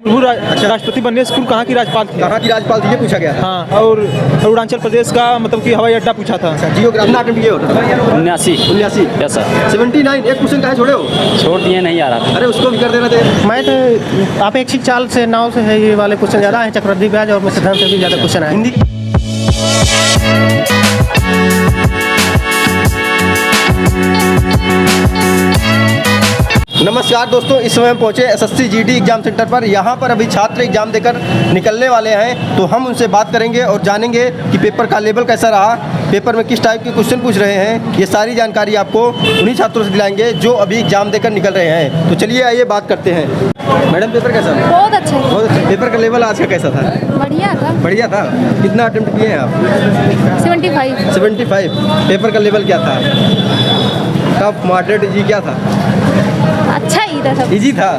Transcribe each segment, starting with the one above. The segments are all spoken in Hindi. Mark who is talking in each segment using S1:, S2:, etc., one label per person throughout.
S1: राष्ट्रपति बनने से पूर्व कहाँ की राज्यपाल थी?
S2: कहाँ की राज्यपाल थी ये पूछा गया था।
S1: हाँ, और अरुणाचल प्रदेश का मतलब कि हवाई अड्डा पूछा था।
S2: जियोग्राफी नाटक ये होता था
S3: 79
S2: 79
S3: यस सर
S2: 79 एक क्वेश्चन कहाँ छोड़े हो?
S3: छोड़ दिए नहीं आ रहा था।
S2: अरे उसको भी कर देना थे।
S4: मैथ अपेक्षित चाल से नाव से है, ये वाले क्वेश्चन ज़्यादा है, चक्रवृद्धि ब्याज और सिद्धांत से भी ज़्यादा क्वेश्चन है।
S2: हिंदी नमस्कार दोस्तों, इस समय हम पहुंचे एसएससी जीडी एग्जाम सेंटर पर। यहाँ पर अभी छात्र एग्जाम देकर निकलने वाले हैं, तो हम उनसे बात करेंगे और जानेंगे कि पेपर का लेवल कैसा रहा, पेपर में किस टाइप के क्वेश्चन पूछ रहे हैं। ये सारी जानकारी आपको उन्हीं छात्रों से दिलाएंगे जो अभी एग्जाम देकर निकल रहे हैं। तो चलिए आइए बात करते हैं। मैडम पेपर कैसा था?
S5: बहुत अच्छा है।
S2: बहुत अच्छा। पेपर का लेवल आज का कैसा था?
S5: बढ़िया था।
S2: बढ़िया था। कितना अटेम्प्ट किए हैं आप?
S5: 75।
S2: 75। पेपर का लेवल क्या था? टफ, मॉडरेट, इजी क्या था?
S5: अच्छा ही था सब।
S2: इजी था।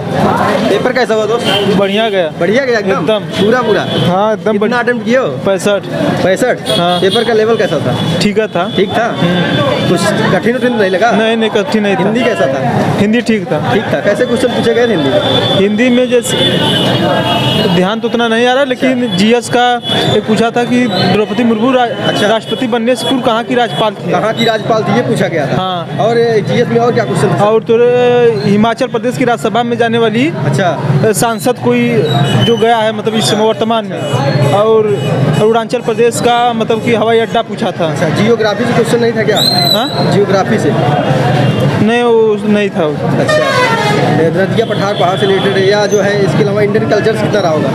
S2: पेपर कैसा हुआ दोस्त?
S1: बढ़िया गया।
S2: बढ़िया गया एकदम पूरा।
S1: हाँ, एकदम
S2: कितना अटेम्प्ट किए हो?
S1: 65।
S2: हाँ। पेपर का लेवल कैसा था?
S1: ठीक था।
S2: ठीक था। कुछ कठिन नहीं लगा?
S1: नहीं कठिन नहीं था।
S2: हिंदी कैसा था?
S1: हिंदी ठीक था।
S2: ठीक था। कैसे क्वेश्चन पूछे गए थे हिंदी में?
S1: हिंदी में जैसे ध्यान तो उतना नहीं आ रहा, लेकिन जीएस का एक पूछा था कि द्रौपदी मुर्मू राष्ट्रपति बनने से पूर्व कहाँ की राज्यपाल थी?
S2: कहाँ की राज्यपाल थी ये पूछा गया था।
S1: हाँ।
S2: और जीएस में और क्या क्वेश्चन था?
S1: और तो हिमाचल प्रदेश की राज्यसभा में जाने वाली सांसद कोई जो गया है, मतलब इस समय वर्तमान में, और अरुणाचल प्रदेश का मतलब कि हवाई अड्डा पूछा था।
S2: अच्छा, जियोग्राफी से क्वेश्चन नहीं था क्या?
S1: हाँ,
S2: जियोग्राफी से
S1: नहीं, वो नहीं था।
S2: अच्छा, नदिया पठार पहाड़ से रिलेटेड है या जो है, इसके अलावा इंडियन कल्चर कितना रहा होगा?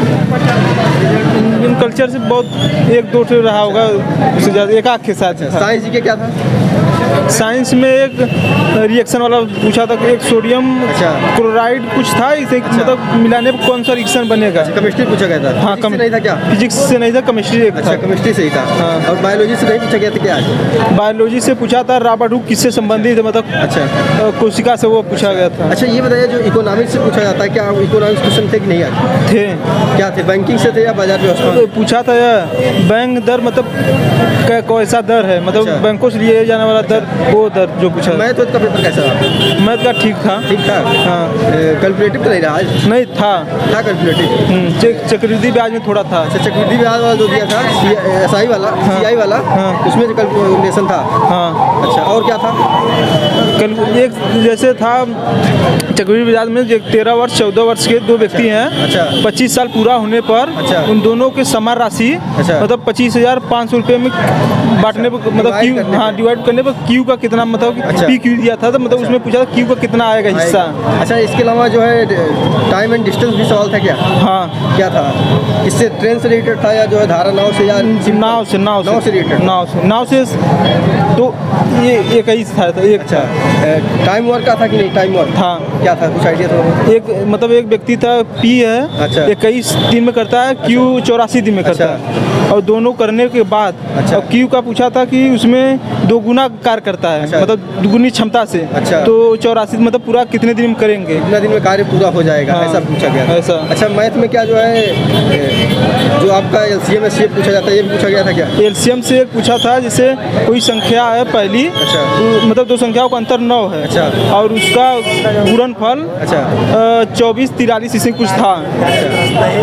S1: इंडियन कल्चर से बहुत एक दो ठो रहा होगा, उससे ज़्यादा एक आध के साथ।
S2: साइंस जी के क्या था?
S1: साइंस में एक रिएक्शन वाला पूछा था कि एक सोडियम क्लोराइड कुछ था, इसे मतलब मिलाने पर कौन सा रिएक्शन बनेगा।
S2: केमिस्ट्री पूछा गया था।
S1: हाँ,
S2: नहीं था क्या?
S1: फिजिक्स से नहीं था, केमिस्ट्री एक था।
S2: केमिस्ट्री से ही था।
S1: हाँ।
S2: और बायोलॉजी से नहीं पूछा गया था क्या?
S1: बायोलॉजी से पूछा था राबाडू किससे संबंधित है, मतलब
S2: अच्छा
S1: कोशिका से वो पूछा गया था।
S2: अच्छा, ये बताइए जो इकोनॉमिक्स से पूछा जाता है, क्या इकोनॉमिक्स क्वेश्चन थे कि नहीं आते
S1: थे?
S2: क्या थे? बैंकिंग से थे या बाजार व्यवस्था?
S1: तो पूछा था बैंक दर, मतलब कैसा दर है, मतलब बैंकों से लिए जाने वाला दर, वो दर जो पूछा।
S2: मैथ का पेपर कैसा रहा?
S1: मैथ का ठीक था।
S2: ठीक था।
S1: हाँ।
S2: कैलकुलेटिव तो नहीं रहा आज?
S1: नहीं था
S2: कैलकुलेटिव।
S1: चक्रवृद्धि ब्याज में थोड़ा था।
S2: अच्छा, चक्रवृद्धि ब्याज वाला जो दिया था, एसआई वाला, सीआई वाला, उसमें जो कैलकुलेशन था।
S1: हाँ।
S2: अच्छा, और क्या था?
S1: एक जैसे था चक्रवृद्धि ब्याज में 13 वर्ष 14 वर्ष के दो व्यक्ति हैं।
S2: अच्छा।
S1: 25 साल पूरा होने पर उन दोनों के समान राशि मतलब 25,500 रुपये में बांटने पर, मतलब क्यू, हाँ, डिवाइड करने पर क्यू का कितना, मतलब पी क्यू दिया था, तो मतलब उसमें पूछा था क्यू का कितना आएगा हिस्सा।
S2: अच्छा, इसके अलावा जो है टाइम एंड डिस्टेंस भी सवाल था क्या?
S1: हाँ।
S2: क्या था? इससे ट्रेन से रिलेटेड था या जो है धारा नाव से या
S1: नाव से रिलेटेड? नाव से तो ये एक ही था। एक
S2: अच्छा, टाइम वर्क का था कि नहीं? टाइम वर्क
S1: था।
S2: क्या था, कुछ आइडिया था?
S1: एक मतलब एक व्यक्ति था, पी है।
S2: अच्छा।
S1: 21 दिन में करता है, क्यू 84 दिन में करता है, और दोनों करने के बाद और क्यू का पूछा था कि उसमें 2 गुना कार्य करता है।
S2: अच्छा।
S1: मतलब दुगुनी क्षमता से।
S2: अच्छा।
S1: तो 84 मतलब पूरा कितने दिन में करेंगे?
S2: कितना दिन में कार्य पूरा हो जाएगा?
S1: हाँ।
S2: ऐसा पूछा गया था।
S1: ऐसा।
S2: अच्छा, मैथ में क्या जो है, जो आपका एलसीएम एचसीएफ पूछा जाता है, ये भी पूछा गया था क्या?
S1: एलसीएम से एक पूछा था, जैसे कोई संख्या है पहली।
S2: अच्छा।
S1: तो मतलब 2 संख्याओं का अंतर 9 है।
S2: अच्छा।
S1: और उसका गुणनफल 24 43 इसे कुछ था।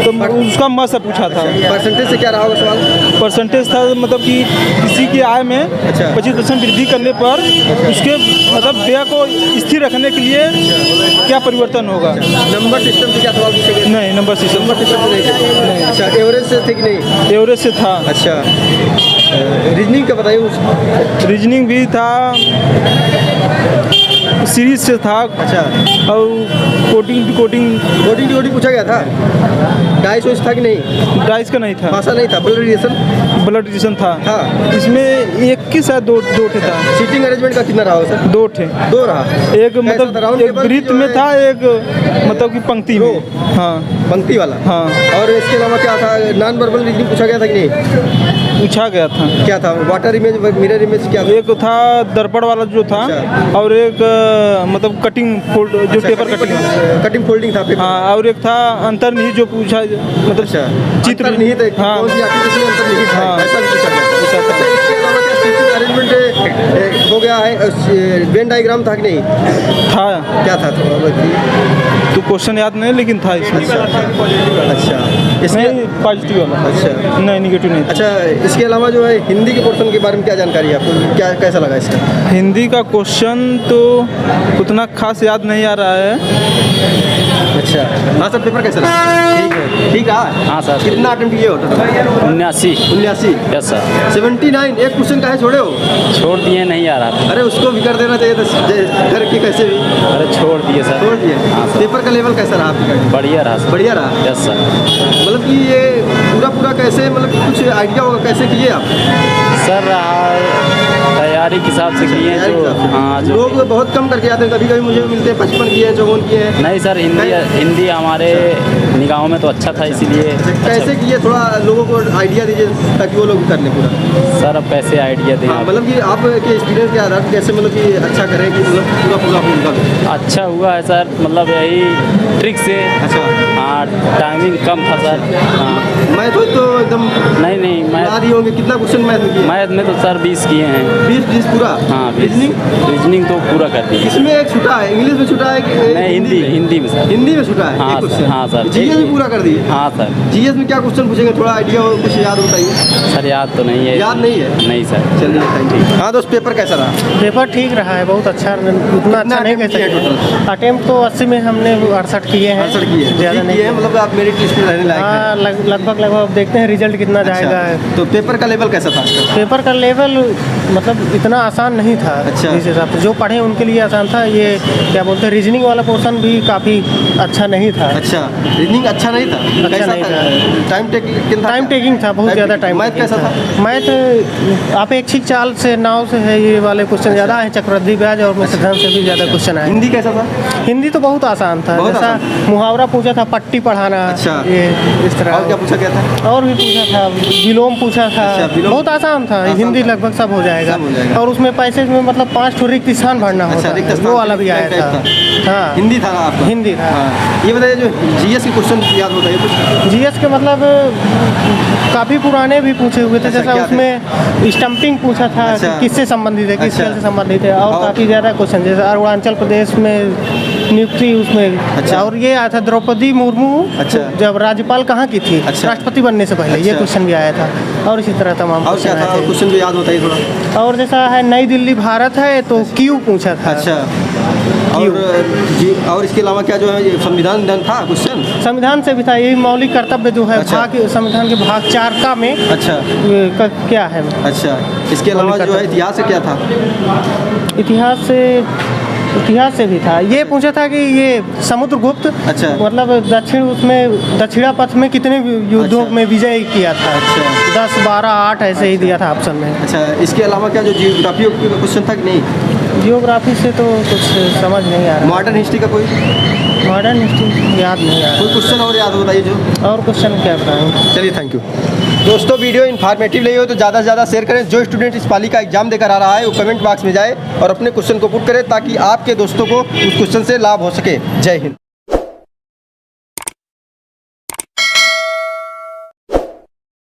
S1: तो उसका म से पूछा था।
S2: परसेंटेज से क्या रहा होगा सवाल?
S1: परसेंटेज था मतलब कि किसी की आय में 25% वृद्धि करने पर उसके मतलब व्यय को स्थिर रखने के लिए क्या परिवर्तन होगा।
S2: नंबर सिस्टम से क्या सवाल पूछे गए?
S1: नहीं, नंबर सिस्टम
S2: से नहीं। अच्छा, एवरेज से थे कि नहीं?
S1: एवरेज से था।
S2: अच्छा, रीजनिंग का बताइए।
S1: रीजनिंग भी था, सीरीज से था।
S2: अच्छा।
S1: और कोडिंग
S2: पूछा गया था। डाइस था कि नहीं?
S1: डाइस का नहीं था।
S2: भाषा नहीं था।
S1: ब्लड रिलेशन था। इसमें एक के साथ दो थे था।
S2: सीटिंग अरेंजमेंट का कितना रहा सर?
S1: 2 थे।
S2: 2 रहा।
S1: एक मतलब एक वृत्त में था, एक मतलब कि पंक्ति में। हाँ,
S2: पंक्ति वाला। हाँ। और इसके अलावा क्या था? नॉन वर्बल रीजनिंग पूछा गया था कि नहीं?
S1: पूछा गया था।
S2: क्या था? वाटर इमेज, मिरर इमेज, क्या था?
S1: एक था दर्पण वाला जो था। अच्छा। और एक मतलब कटिंग फोल्ड, जो पेपर
S2: कटिंग फोल्डिंग था पेपर।
S1: हाँ, और एक था अंतर्निहित जो पूछा, मतलब चित्र
S2: निहित। हाँ।
S1: हाँ।
S2: ऐसा भी पूछा गया। इसके अलावा क्या सीटिंग अरेंजमेंट हो गया है। वेन डायग्राम था कि नहीं?
S1: था।
S2: क्या था थोड़ा बताइए।
S1: तो क्वेश्चन याद नहीं लेकिन था इसमें।
S2: अच्छा, इसमें
S1: नहीं पॉजिटिव वाला।
S2: अच्छा
S1: नहीं निगेटिव नहीं।
S2: अच्छा, इसके अलावा जो है हिंदी के पोर्शन के बारे में क्या जानकारी है आपको, क्या कैसा लगा इसका?
S1: हिंदी का क्वेश्चन तो उतना खास याद नहीं आ रहा है।
S2: अच्छा, हाँ सर, पेपर कैसा रहा? ठीक है, ठीक रहा?
S3: हाँ सर।
S2: कितना अटेम्प्ट किए हो टोटल?
S3: 79।
S2: 79।
S3: Yes sir.
S2: 79। एक क्वेश्चन काहे छोड़े हो?
S3: छोड़ दिए, नहीं आ रहा था।
S2: अरे उसको भी कर देना चाहिए था घर के, कैसे भी
S3: अरे छोड़ दिए सर।
S2: छोड़ दिए।
S3: हाँ सर।
S2: पेपर का लेवल कैसा रहा आपका?
S3: बढ़िया रहा सर।
S2: बढ़िया रहा।
S3: Yes sir.
S2: मतलब कि ये पूरा कैसे, मतलब कुछ आइडिया होगा कैसे किए आप?
S3: सर तैयारी के हिसाब से किए हैं जो। हाँ जो
S2: लोग बहुत कम करके आते हैं, कभी कभी मुझे मिलते हैं 55 किए हैं, 54 किए हैं।
S3: नहीं सर, हिंदी हमारे निगाहों में तो अच्छा था, इसीलिए।
S2: कैसे किए, थोड़ा लोगों को आइडिया दीजिए ताकि वो लोग कर लें पूरा।
S3: सर अब कैसे आइडिया दें
S2: हाँ,
S3: आप?
S2: मतलब कि आपके एक्सपीरियंस के आधार पर कैसे मतलब कि अच्छा करें कि मतलब पूरा होगा।
S3: अच्छा हुआ है सर, मतलब यही ट्रिक से।
S2: अच्छा।
S3: हाँ, टाइमिंग कम था सर। हाँ।
S2: मैथ तो एकदम
S3: नहीं
S2: बता दिए होंगे। कितना क्वेश्चन मैथ में किए?
S3: मैथ में तो सर 20 किए हैं।
S2: 20 पूरा?
S3: हाँ।
S2: रीजनिंग
S3: तो पूरा कर दिए।
S2: इसमें एक छूटा है, इंग्लिश में छूटा है कि
S3: नहीं, हिंदी में सर।
S2: हिंदी में छूटा है।
S3: हाँ,
S2: एक क्वेश्चन।
S3: हाँ सर।
S2: जीएस भी पूरा कर दिए?
S3: हाँ सर।
S2: जीएस में क्या क्वेश्चन पूछेंगे, थोड़ा आइडिया हो, कुछ याद होता है?
S3: सर याद तो नहीं है।
S2: याद नहीं है?
S3: नहीं सर।
S2: चलिए थैंक यू। हाँ दोस्त, पेपर कैसा रहा?
S4: पेपर ठीक रहा है, बहुत अच्छा। उतना अच्छा नहीं कह सकते। अटेम्प्ट तो 80 में हमने 68 किए हैं।
S2: 68 किए हैं,
S4: ज़्यादा नहीं
S2: है, मतलब आप मेरिट लिस्ट में रहने लायक हैं।
S4: हाँ, लगभग अब देखते हैं रिजल्ट कितना जाएगा।
S2: अच्छा, तो पेपर का लेवल कैसा था आपका?
S4: पेपर का लेवल मतलब इतना आसान नहीं था।
S2: अच्छा।
S4: जिस हिसाब से जो पढ़े उनके लिए आसान था। ये क्या बोलते हैं, रीजनिंग वाला पोर्शन भी काफ़ी अच्छा नहीं था।
S2: अच्छा, रीजनिंग अच्छा नहीं था?
S4: अच्छा
S2: कैसा
S4: नहीं
S2: था? टाइम
S4: टेकिंग था, बहुत ज़्यादा टाइम।
S2: मैथ कैसा था?
S4: मैथ अपेक्षिक चाल से, नाव से है, ये वाले क्वेश्चन ज़्यादा है। चक्रवृद्धि ब्याज और मुख्य धन से भी ज़्यादा क्वेश्चन आए।
S2: हिंदी कैसा था?
S4: हिंदी तो बहुत आसान था।
S2: बहुत
S4: जैसा
S2: आसान।
S4: मुहावरा पूछा था, पट्टी पढ़ाना।
S2: अच्छा।
S4: ये इस तरह।
S2: और क्या पूछा गया था?
S4: और भी पूछा था, विलोम पूछा था।
S2: अच्छा, विलोम।
S4: बहुत आसान था।
S2: आसान
S4: हिंदी
S2: था।
S4: लगभग सब हो जाएगा।
S2: सब हो जाएगा।
S4: और उसमें पैसेज में मतलब 5 ठो रिक्त स्थान भरना
S2: अच्छा,
S4: होता
S2: रिक्त
S4: है,
S2: स्थान,
S4: वो वाला भी आया
S2: टाइप
S4: था। हाँ,
S2: हिंदी था आपका?
S4: हिंदी था।
S2: हाँ। ये बताइए, जो जीएस के क्वेश्चन याद होता है कुछ?
S4: जीएस के मतलब काफ़ी पुराने भी पूछे हुए थे।
S2: अच्छा,
S4: जैसा
S2: क्या थे?
S4: उसमें स्टम्पिंग पूछा था
S2: अच्छा।
S4: कि किससे संबंधित है, किस
S2: अच्छा।
S4: खेल से संबंधित है। और काफ़ी ज़्यादा क्वेश्चन, जैसे अरुणाचल प्रदेश में नियुक्ति उसमें।
S2: अच्छा।
S4: और ये आया था द्रौपदी मुर्मू
S2: अच्छा।
S4: जब राज्यपाल कहाँ की थी,
S2: अच्छा।
S4: राष्ट्रपति बनने से पहले। ये
S2: अच्छा।
S4: क्वेश्चन भी आया था। और इसी तरह तमाम
S2: और क्या
S4: क्वेश्चन
S2: था
S4: आए थे।
S2: क्वेश्चन जो याद होता है थोड़ा?
S4: और जैसा है नई दिल्ली भारत है तो क्यों पूछा था।
S2: अच्छा। और इसके अलावा क्या जो है, ये संविधान दान था क्वेश्चन?
S4: संविधान से भी था, यही मौलिक कर्तव्य जो है।
S2: अच्छा।
S4: भाग संविधान के भाग 4 का में
S2: अच्छा।
S4: क्या है।
S2: अच्छा, इसके अलावा जो है इतिहास से क्या था?
S4: इतिहास से भी था। ये पूछा था कि ये समुद्रगुप्त
S2: अच्छा।
S4: मतलब दक्षिणा पथ में कितने युद्धों
S2: अच्छा।
S4: में विजय किया था।
S2: अच्छा।
S4: 10, 12, 8 ऐसे ही दिया था ऑप्शन में।
S2: अच्छा, इसके अलावा क्या जो जियोग्राफी का क्वेश्चन था कि नहीं?
S4: जियोग्राफी से तो कुछ समझ नहीं आ रहा।
S2: मॉडर्न हिस्ट्री का कोई
S4: हिस्ट्री याद नहीं आ
S2: कोई क्वेश्चन और याद होता है जो?
S4: रहा। और क्वेश्चन क्या बताएं।
S2: चलिए थैंक यू दोस्तों। वीडियो इन्फॉर्मेटिव लगी हो तो ज़्यादा से ज़्यादा शेयर करें। जो स्टूडेंट इस पाली का एग्जाम देकर आ रहा है वो कमेंट बॉक्स में जाए और अपने क्वेश्चन को पुट करे ताकि आपके दोस्तों को उस क्वेश्चन से लाभ हो सके। जय हिंद।